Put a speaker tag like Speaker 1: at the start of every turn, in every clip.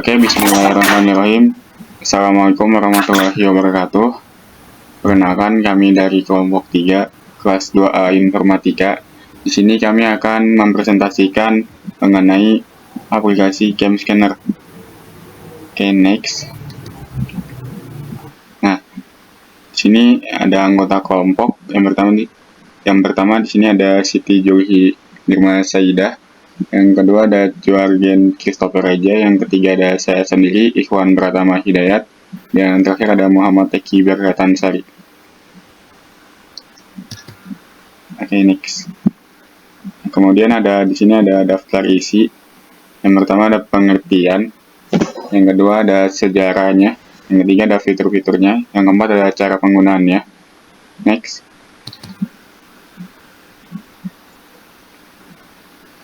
Speaker 1: Oke, bismillahirrahmanirrahim. Assalamualaikum warahmatullahi wabarakatuh. Perkenalkan, kami dari kelompok 3, kelas 2A Informatika. Di sini kami akan mempresentasikan mengenai aplikasi Cam Scanner. Oke, next. Nah, di sini ada anggota kelompok. Yang pertama di sini ada Siti Julhi Nirma Saidah. Yang kedua ada Juargen Christopher Reja. Yang ketiga ada saya sendiri, Ikhwan Pratama Hidayat. Dan yang terakhir ada Muhammad Teki Berkatansari. Oke, next. Kemudian di sini ada daftar isi. Yang pertama ada pengertian. Yang kedua ada sejarahnya. Yang ketiga ada fitur-fiturnya. Yang keempat ada cara penggunaannya. Next.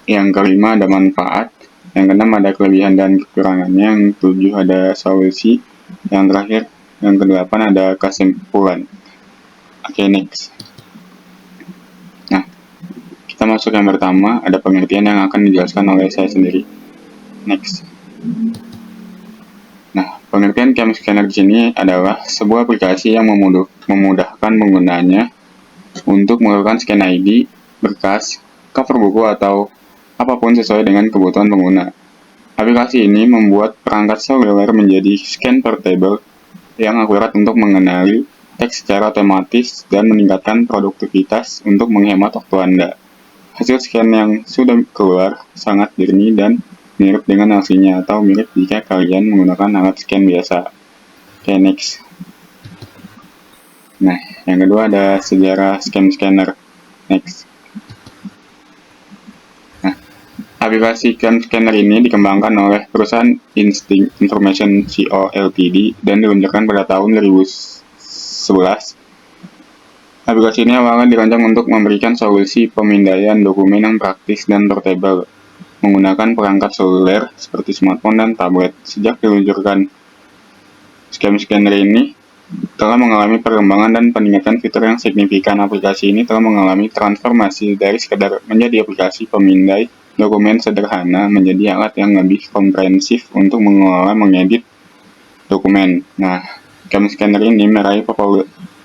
Speaker 1: Yang kelima ada manfaat. Yang keenam ada kelebihan dan kekurangannya. Yang ketujuh ada solusi. Yang terakhir, yang kedelapan ada kesimpulan. Oke, next. Nah, kita masuk yang pertama, ada pengertian yang akan dijelaskan oleh saya sendiri. Next. Nah, pengertian Cam Scanner di sini adalah sebuah aplikasi yang memudahkan penggunanya untuk melakukan scan ID, berkas, cover buku, atau apapun sesuai dengan kebutuhan pengguna. Aplikasi ini membuat perangkat seluler menjadi scan portable yang akurat untuk mengenali teks secara otomatis dan meningkatkan produktivitas untuk menghemat waktu Anda. Hasil scan yang sudah keluar sangat jernih dan mirip dengan aslinya atau mirip jika kalian menggunakan alat scan biasa. Oke, next. Nah, yang kedua ada sejarah Cam Scanner. Next. Aplikasi Cam Scanner ini dikembangkan oleh perusahaan Instinct Information Co. Ltd. dan diluncurkan pada tahun 2011. Aplikasi ini awalnya dirancang untuk memberikan solusi pemindaian dokumen yang praktis dan portable menggunakan perangkat seluler seperti smartphone dan tablet. Sejak diluncurkan, Cam Scanner ini telah mengalami perkembangan dan peningkatan fitur yang signifikan. Aplikasi ini telah mengalami transformasi dari sekedar menjadi aplikasi pemindai dokumen sederhana menjadi alat yang lebih komprehensif untuk mengelola mengedit dokumen. Nah, Cam Scanner ini meraih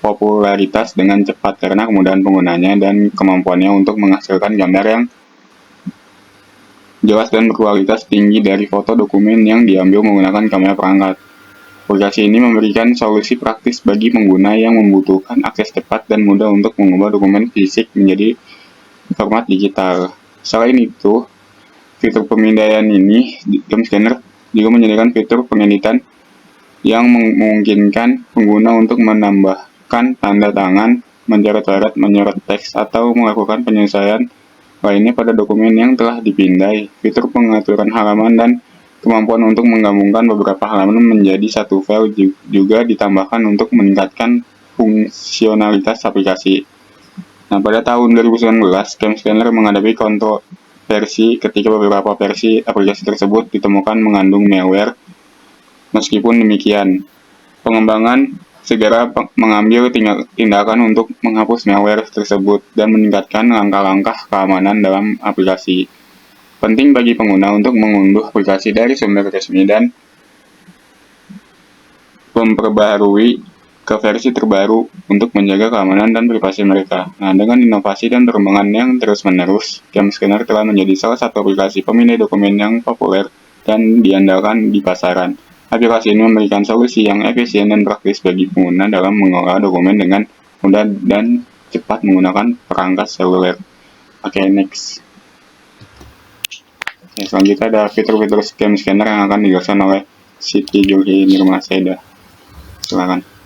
Speaker 1: popularitas dengan cepat karena kemudahan penggunanya dan kemampuannya untuk menghasilkan gambar yang jelas dan berkualitas tinggi dari foto dokumen yang diambil menggunakan kamera perangkat. Aplikasi ini memberikan solusi praktis bagi pengguna yang membutuhkan akses cepat dan mudah untuk mengubah dokumen fisik menjadi format digital. Selain itu, fitur pemindaian ini, Cam Scanner juga menyediakan fitur pengeditan yang memungkinkan pengguna untuk menambahkan tanda tangan, mencoret-coret, menyorot teks, atau melakukan penyesuaian lainnya pada dokumen yang telah dipindai. Fitur pengaturan halaman dan kemampuan untuk menggabungkan beberapa halaman menjadi satu file juga ditambahkan untuk meningkatkan fungsionalitas aplikasi. Nah, pada tahun 2019, Cam Scanner menghadapi kontroversi ketika beberapa versi aplikasi tersebut ditemukan mengandung malware. Meskipun demikian, pengembangan segera mengambil tindakan untuk menghapus malware tersebut dan meningkatkan langkah-langkah keamanan dalam aplikasi. Penting bagi pengguna untuk mengunduh aplikasi dari sumber resmi dan memperbaharui ke versi terbaru untuk menjaga keamanan dan privasi mereka. Nah, dengan inovasi dan perkembangan yang terus-menerus, Cam Scanner telah menjadi salah satu aplikasi pemindai dokumen yang populer dan diandalkan di pasaran. Aplikasi ini memberikan solusi yang efisien dan praktis bagi pengguna dalam mengelola dokumen dengan mudah dan cepat menggunakan perangkat seluler. Oke, next. Selanjutnya ada fitur-fitur Cam Scanner yang akan dijelaskan oleh Siti Julhi Nirma Saidah. Silakan.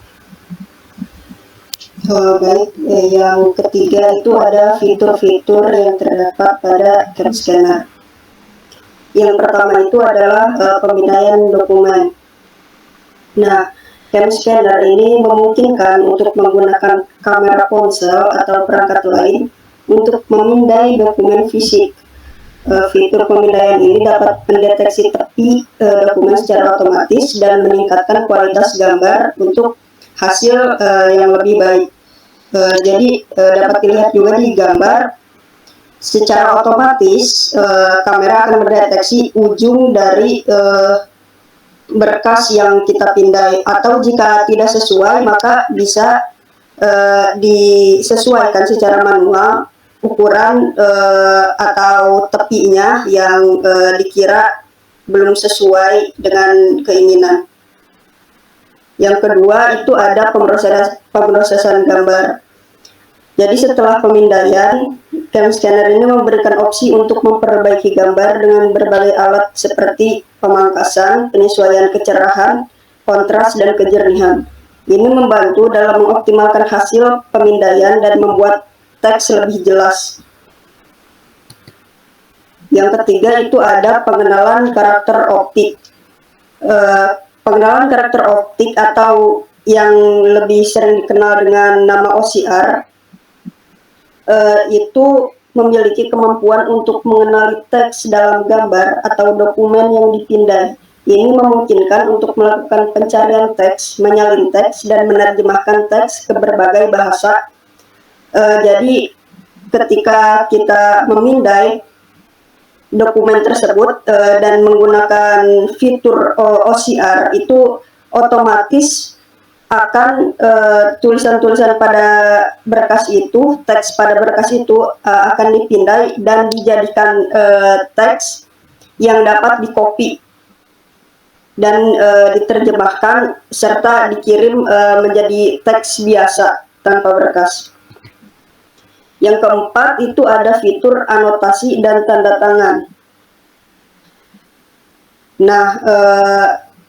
Speaker 2: Baik, yang ketiga itu ada fitur-fitur yang terdapat pada Cam Scanner. Yang pertama itu adalah pemindaian dokumen. Nah, Cam Scanner ini memungkinkan untuk menggunakan kamera ponsel atau perangkat lain untuk memindai dokumen fisik. Fitur pemindaian ini dapat mendeteksi tepi dokumen secara otomatis dan meningkatkan kualitas gambar untuk hasil yang lebih baik. Jadi dapat dilihat juga di gambar secara otomatis kamera akan mendeteksi ujung dari berkas yang kita pindai, atau jika tidak sesuai maka bisa disesuaikan secara manual ukuran atau tepinya yang dikira belum sesuai dengan keinginan. Yang kedua itu ada pemrosesan gambar. Jadi setelah pemindaian, cam scanner ini memberikan opsi untuk memperbaiki gambar dengan berbagai alat seperti pemangkasan, penyesuaian kecerahan, kontras, dan kejernihan. Ini membantu dalam mengoptimalkan hasil pemindaian dan membuat teks lebih jelas. Yang ketiga itu ada pengenalan karakter optik. Pengenalan karakter optik atau yang lebih sering dikenal dengan nama OCR itu memiliki kemampuan untuk mengenali teks dalam gambar atau dokumen yang dipindai. Ini memungkinkan untuk melakukan pencarian teks, menyalin teks, dan menerjemahkan teks ke berbagai bahasa. Jadi ketika kita memindai dokumen tersebut dan menggunakan fitur OCR, itu otomatis akan tulisan-tulisan pada berkas itu, teks pada berkas itu akan dipindai dan dijadikan teks yang dapat dikopi dan diterjemahkan serta dikirim menjadi teks biasa tanpa berkas. Yang keempat itu ada fitur anotasi dan tanda tangan. Nah,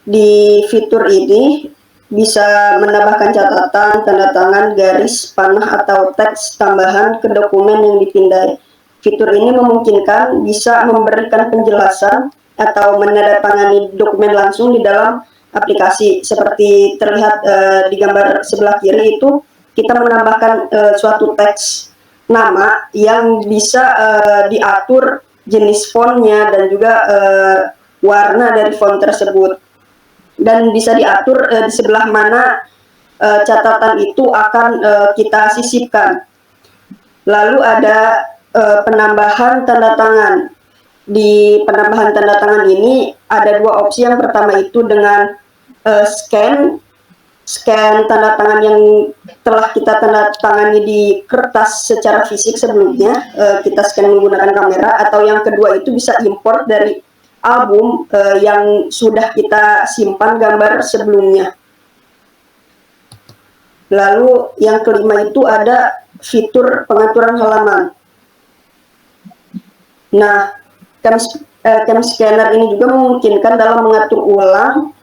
Speaker 2: di fitur ini bisa menambahkan catatan, tanda tangan, garis, panah, atau teks tambahan ke dokumen yang dipindai. Fitur ini memungkinkan bisa memberikan penjelasan atau menandatangani dokumen langsung di dalam aplikasi. Seperti terlihat di gambar sebelah kiri itu, kita menambahkan suatu teks nama yang bisa diatur jenis fontnya dan juga warna dari font tersebut, dan bisa diatur di sebelah mana catatan itu akan kita sisipkan. Lalu ada penambahan tanda tangan. Di penambahan tanda tangan ini ada dua opsi. Yang pertama itu dengan scan tanda tangan yang telah kita tanda tangani di kertas secara fisik sebelumnya, kita scan menggunakan kamera, atau yang kedua itu bisa import dari album yang sudah kita simpan gambar sebelumnya. Lalu yang kelima itu ada fitur pengaturan halaman. Nah, cam scanner ini juga memungkinkan dalam mengatur ulang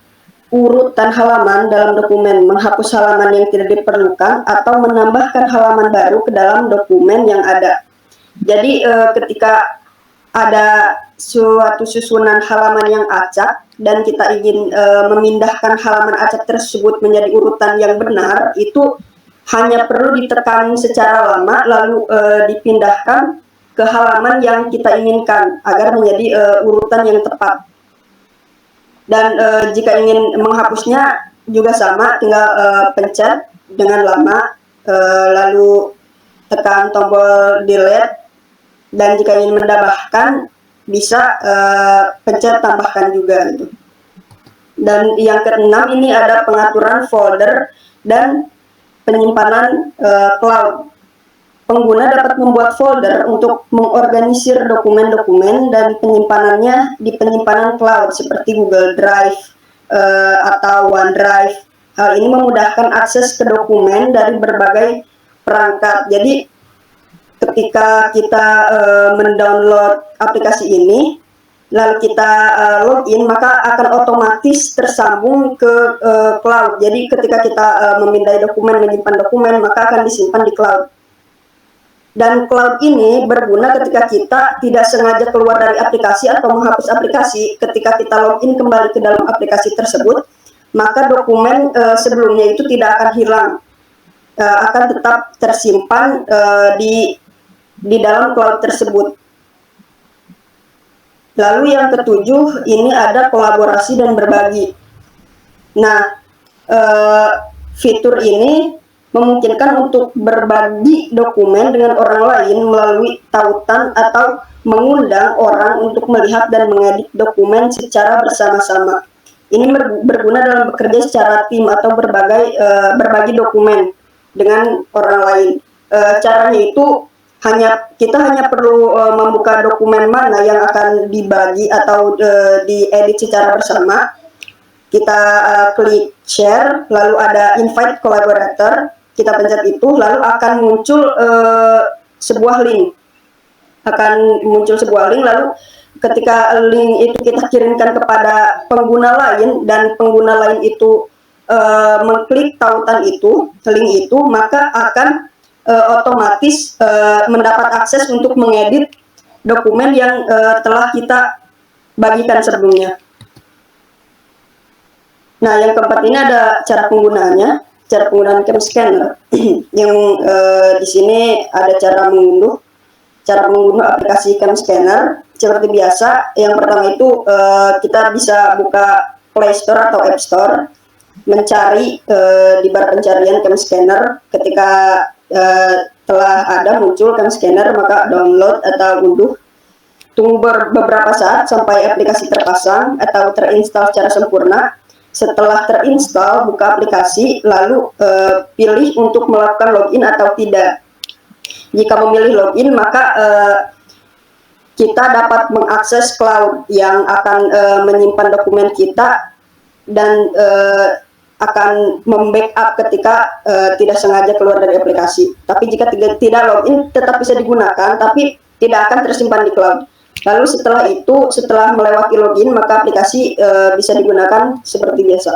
Speaker 2: urutan halaman dalam dokumen, menghapus halaman yang tidak diperlukan, atau menambahkan halaman baru ke dalam dokumen yang ada. Jadi ketika ada suatu susunan halaman yang acak dan kita ingin memindahkan halaman acak tersebut menjadi urutan yang benar, itu hanya perlu ditekan secara lama lalu dipindahkan ke halaman yang kita inginkan agar menjadi urutan yang tepat. Dan jika ingin menghapusnya juga sama, tinggal pencet dengan lama, lalu tekan tombol delete, dan jika ingin menambahkan bisa pencet tambahkan juga gitu. Dan yang keenam ini ada pengaturan folder dan penyimpanan cloud. Pengguna dapat membuat folder untuk mengorganisir dokumen-dokumen dan penyimpanannya di penyimpanan cloud seperti Google Drive atau OneDrive. Hal ini memudahkan akses ke dokumen dari berbagai perangkat. Jadi ketika kita mendownload aplikasi ini, lalu kita login, maka akan otomatis tersambung ke cloud. Jadi ketika kita memindai dokumen, menyimpan dokumen, maka akan disimpan di cloud. Dan cloud ini berguna ketika kita tidak sengaja keluar dari aplikasi atau menghapus aplikasi. Ketika kita login kembali ke dalam aplikasi tersebut, maka dokumen sebelumnya itu tidak akan hilang, akan tetap tersimpan di dalam cloud tersebut. Lalu yang ketujuh ini ada kolaborasi dan berbagi. Nah, fitur ini memungkinkan untuk berbagi dokumen dengan orang lain melalui tautan atau mengundang orang untuk melihat dan mengedit dokumen secara bersama-sama. Ini berguna dalam bekerja secara tim atau berbagi dokumen dengan orang lain. Caranya itu kita hanya perlu membuka dokumen mana yang akan dibagi atau diedit secara bersama. Kita klik share, lalu ada invite collaborator, kita pencet itu, lalu akan muncul sebuah link. Lalu ketika link itu kita kirimkan kepada pengguna lain dan pengguna lain itu mengklik tautan itu, link itu, maka akan otomatis mendapat akses untuk mengedit dokumen yang telah kita bagikan sebelumnya. Nah, yang keempat ini ada cara penggunaannya, cara penggunaan Cam Scanner. Yang di sini ada cara mengunduh aplikasi Cam Scanner. Seperti biasa, yang pertama itu kita bisa buka Play Store atau App Store, mencari di bar pencarian Cam Scanner. Ketika telah ada muncul Cam Scanner, maka download atau unduh. Tunggu beberapa saat sampai aplikasi terpasang atau terinstall secara sempurna. Setelah terinstall, buka aplikasi, lalu pilih untuk melakukan login atau tidak. Jika memilih login, maka kita dapat mengakses cloud yang akan menyimpan dokumen kita dan akan membackup ketika tidak sengaja keluar dari aplikasi. Tapi jika tidak login, tetap bisa digunakan, tapi tidak akan tersimpan di cloud. Lalu setelah melewati login, maka aplikasi bisa digunakan seperti biasa.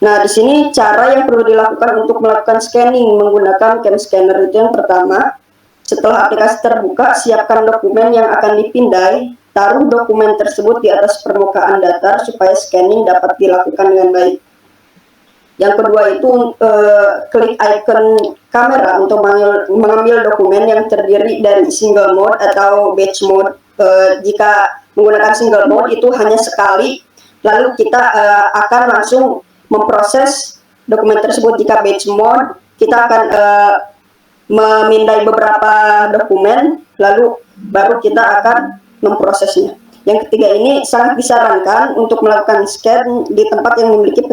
Speaker 2: Nah, di sini cara yang perlu dilakukan untuk melakukan scanning menggunakan Cam Scanner itu yang pertama, setelah aplikasi terbuka, siapkan dokumen yang akan dipindai, taruh dokumen tersebut di atas permukaan datar supaya scanning dapat dilakukan dengan baik. Yang kedua itu klik icon kamera untuk mengambil dokumen yang terdiri dari single mode atau batch mode. Jika menggunakan single mode itu hanya sekali, lalu kita akan langsung memproses dokumen tersebut. Jika batch mode, kita akan memindai beberapa dokumen, lalu baru kita akan memprosesnya. Yang ketiga ini sangat disarankan untuk melakukan scan di tempat yang memiliki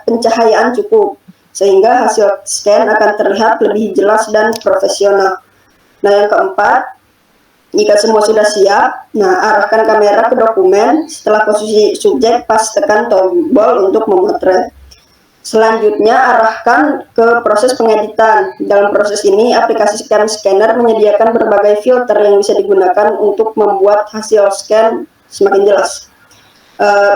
Speaker 2: pencahayaan cukup, sehingga hasil scan akan terlihat lebih jelas dan profesional. Nah, yang keempat, jika semua sudah siap, arahkan kamera ke dokumen. Setelah posisi subjek, pas tekan tombol untuk memotret. Selanjutnya, arahkan ke proses pengeditan. Dalam proses ini, aplikasi Cam Scanner menyediakan berbagai filter yang bisa digunakan untuk membuat hasil scan semakin jelas.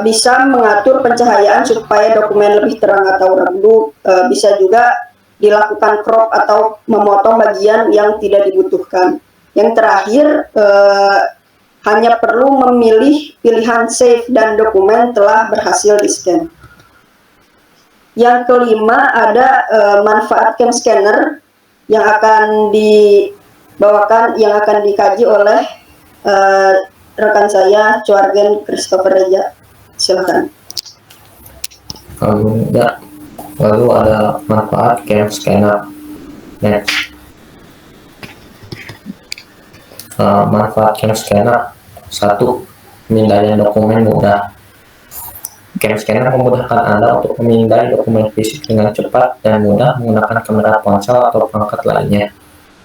Speaker 2: Bisa mengatur pencahayaan supaya dokumen lebih terang atau redup. Bisa juga dilakukan crop atau memotong bagian yang tidak dibutuhkan. Yang terakhir, hanya perlu memilih pilihan save dan dokumen telah berhasil di-scan. Yang kelima ada manfaat Cam Scanner yang akan dikaji oleh rekan saya, Chuargen Christopher Reja. Silakan.
Speaker 3: Lalu ada manfaat Cam Scanner. Next. Manfaat Cam Scanner. 1. Pemindaian dokumen mudah. Cam Scanner memudahkan Anda untuk memindai dokumen fisik dengan cepat dan mudah menggunakan kamera ponsel atau perangkat lainnya.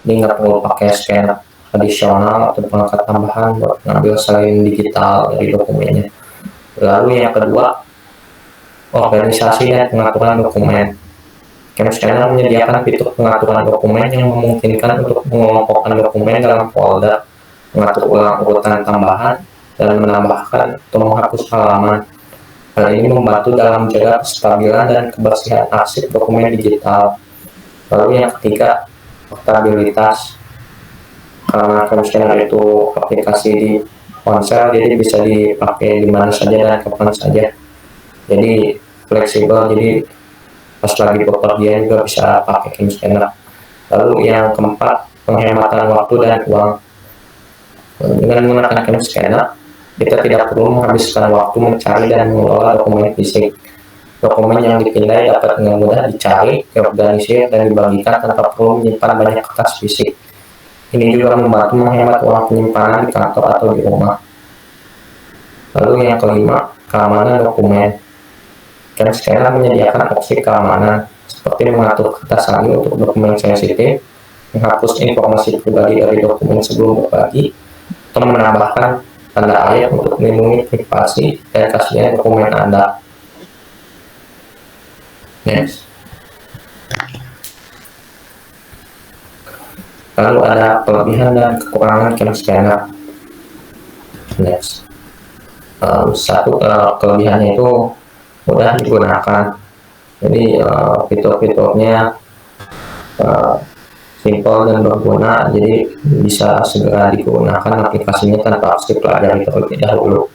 Speaker 3: Ini nggak perlu pakai scanner tradisional atau perangkat tambahan buat mengambil selain digital dari dokumennya. Lalu yang kedua, organisasi dan pengaturan dokumen. Cam Scanner menyediakan fitur pengaturan dokumen yang memungkinkan untuk mengelompokkan dokumen dalam folder, mengatur ulang urutan tambahan, dan menambahkan atau menghapus halaman. Hal ini membantu dalam menjaga kestabilan dan kebersihan arsip dokumen digital. Lalu yang ketiga, portabilitas. Karena Cam Scanner itu aplikasi di ponsel, jadi bisa dipakai di mana saja dan kapan saja. Jadi fleksibel, jadi pas lagi bepergian juga bisa pakai Cam Scanner. Lalu yang keempat, penghematan waktu dan uang. Dengan menggunakan Cam Scanner, kita tidak perlu menghabiskan waktu mencari dan mengelola dokumen fisik. Dokumen yang dipindai dapat dengan mudah dicari, diorganisir, dan dibagikan tanpa perlu menyimpan banyak kertas fisik. Ini juga membantu menghemat uang penyimpanan di kantor atau di rumah. Lalu yang kelima, keamanan dokumen. Scan Scanner menyediakan opsi keamanan seperti mengatur kata sandi untuk dokumen sensitif, menghapus informasi pribadi dari dokumen sebelum berbagi, atau menambahkan tanda ayat untuk melindungi privasi dan keaslian dokumen Anda. Next. Lalu ada kelebihan dan kekurangan Cam Scanner. Next. Satu kelebihannya itu mudah digunakan. Jadi fitur-fiturnya simple dan berguna, jadi bisa segera digunakan aplikasinya tanpa harus dipelajari terlebih dahulu.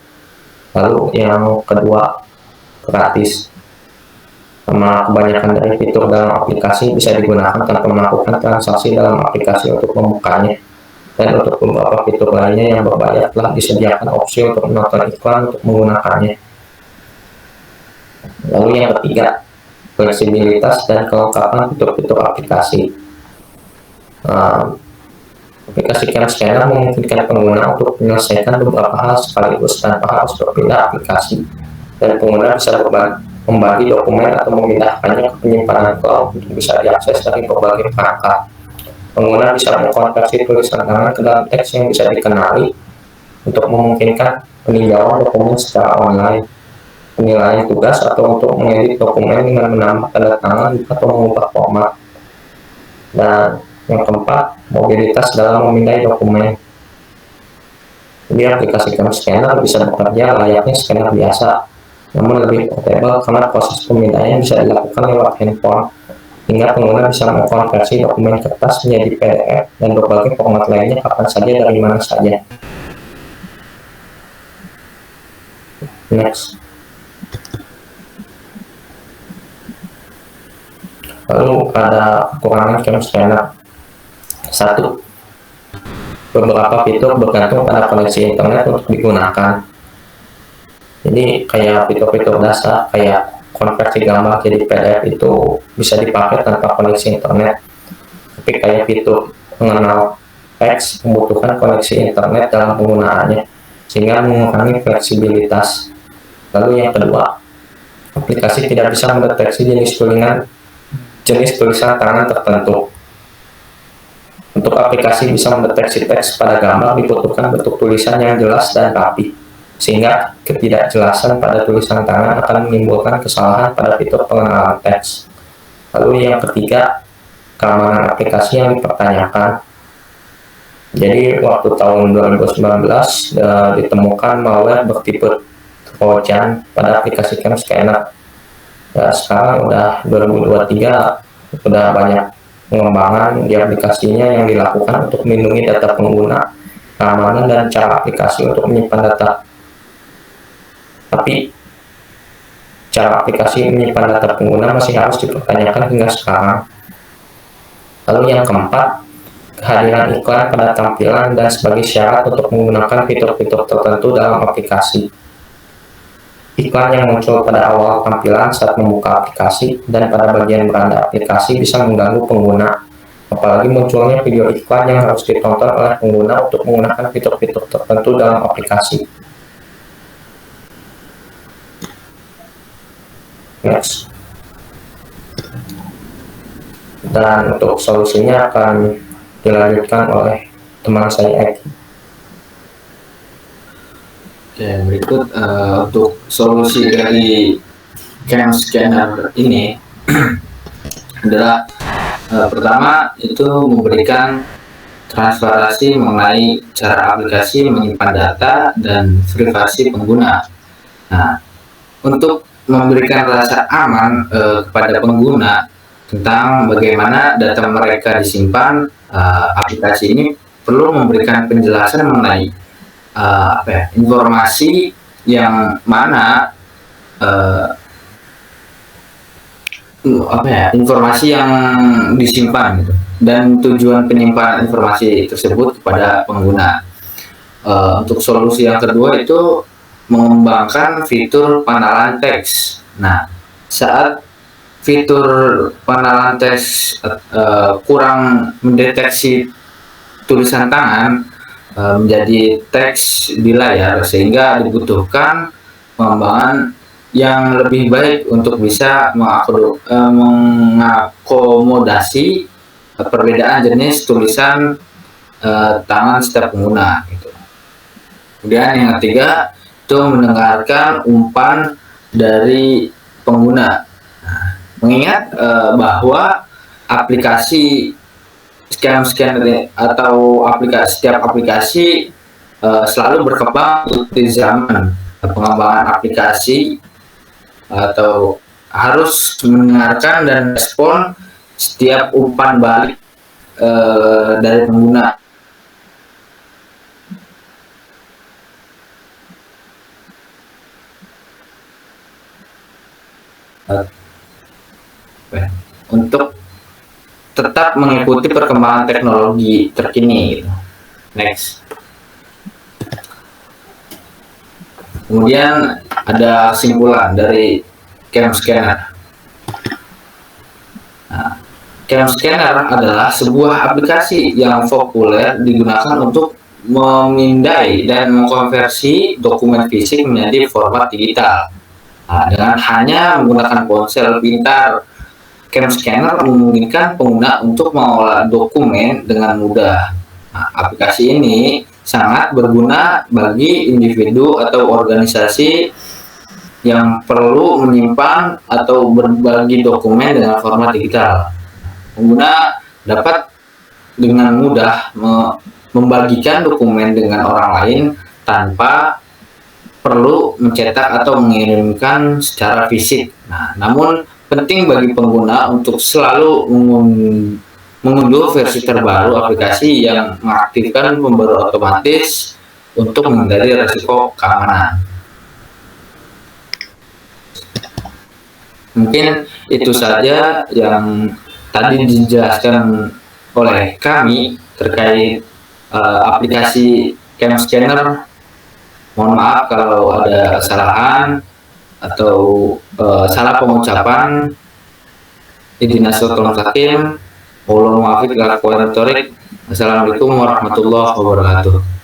Speaker 3: Lalu yang kedua, gratis. Sama kebanyakan dari fitur dalam aplikasi bisa digunakan tanpa melakukan transaksi dalam aplikasi untuk membukanya. Dan untuk beberapa fitur lainnya yang berbayar telah disediakan opsi untuk menonton iklan untuk menggunakannya. Lalu yang ketiga, fleksibilitas dan kelengkapan fitur-fitur aplikasi. Aplikasi Cam Scanner memungkinkan pengguna untuk menyelesaikan beberapa hal sekaligus tanpa harus berpindah aplikasi, dan pengguna bisa membagi dokumen atau memindahkannya ke penyimpanan cloud untuk bisa diakses dari berbagai perangkat. Pengguna bisa mengkonversi tulisan tangan ke dalam teks yang bisa dikenali untuk memungkinkan peninjauan dokumen secara online, penilaian tugas, atau untuk mengedit dokumen dengan menambah tanda tangan atau mengubah format. Dan yang keempat, mobilitas dalam memindai dokumen. Jadi aplikasi Cam Scanner bisa bekerja layaknya scanner biasa, namun lebih portable karena proses pemindaian bisa dilakukan lewat handphone, hingga pengguna bisa mengkonversi dokumen kertas menjadi PDF dan berbagai format lainnya kapan saja dari mana saja. Next. Lalu ada kekurangan Cam Scanner. Satu, beberapa fitur bergantung pada koneksi internet untuk digunakan. Jadi kayak fitur-fitur dasar kayak konversi gambar jadi PDF itu bisa dipakai tanpa koneksi internet. Tapi kayak fitur mengenal teks membutuhkan koneksi internet dalam penggunaannya, sehingga mengurangi fleksibilitas. Lalu yang kedua, aplikasi tidak bisa mendeteksi jenis tulisan tangan tertentu. Untuk aplikasi bisa mendeteksi teks pada gambar dibutuhkan bentuk tulisan yang jelas dan rapi, sehingga ketidakjelasan pada tulisan tangan akan menimbulkan kesalahan pada fitur pengenalan teks. Lalu yang ketiga, keamanan aplikasi yang dipertanyakan. Jadi waktu tahun 2019 ditemukan malware bertipe Trojan pada aplikasi Cam Scanner. Ya, sekarang udah 2023, udah banyak pengembangan di aplikasinya yang dilakukan untuk melindungi data pengguna, keamanan, dan cara aplikasi untuk menyimpan data. Tapi cara aplikasi menyimpan data pengguna masih harus dipertanyakan hingga sekarang. Lalu yang keempat, kehadiran iklan pada tampilan dan sebagai syarat untuk menggunakan fitur-fitur tertentu dalam aplikasi. Iklan yang muncul pada awal tampilan saat membuka aplikasi dan pada bagian beranda aplikasi bisa mengganggu pengguna. Apalagi munculnya video iklan yang harus ditonton oleh pengguna untuk menggunakan fitur-fitur tertentu dalam aplikasi. Next. Dan untuk solusinya akan dilanjutkan oleh teman saya Eki.
Speaker 4: Oke, berikut untuk solusi dari Cam Scanner ini adalah pertama itu memberikan transparansi mengenai cara aplikasi menyimpan data dan privasi pengguna. Nah, untuk memberikan rasa aman kepada pengguna tentang bagaimana data mereka disimpan, aplikasi ini perlu memberikan penjelasan mengenai informasi yang mana informasi yang disimpan gitu, dan tujuan penyimpanan informasi tersebut kepada pengguna. Untuk solusi yang kedua itu mengembangkan fitur penalaan teks. Nah, saat fitur penalaan teks kurang mendeteksi tulisan tangan menjadi teks di layar, sehingga dibutuhkan pengembangan yang lebih baik untuk bisa mengakomodasi perbedaan jenis tulisan tangan setiap pengguna gitu. Kemudian yang ketiga itu mendengarkan umpan dari pengguna. Nah, mengingat bahwa aplikasi scan atau setiap aplikasi selalu berkembang di zaman. Pengembangan aplikasi atau harus mendengarkan dan respon setiap umpan balik dari pengguna. Untuk tetap mengikuti perkembangan teknologi terkini gitu. Next. Kemudian ada kesimpulan dari Cam Scanner. Nah, Cam Scanner adalah sebuah aplikasi yang populer digunakan untuk memindai dan mengkonversi dokumen fisik menjadi format digital. Nah, dengan hanya menggunakan ponsel pintar, Cam Scanner memungkinkan pengguna untuk mengolah dokumen dengan mudah. Nah, aplikasi ini sangat berguna bagi individu atau organisasi yang perlu menyimpan atau berbagi dokumen dengan format digital. Pengguna dapat dengan mudah membagikan dokumen dengan orang lain tanpa perlu mencetak atau mengirimkan secara fisik. Nah, namun penting bagi pengguna untuk selalu mengunduh versi terbaru aplikasi yang mengaktifkan pembaruan otomatis untuk menghindari risiko keamanan. Mungkin itu saja yang tadi dijelaskan oleh kami terkait aplikasi Cam Scanner. Mohon maaf kalau ada kesalahan atau salah pengucapan. Ihdinas siratal mustaqim. Assalamualaikum warahmatullahi wabarakatuh.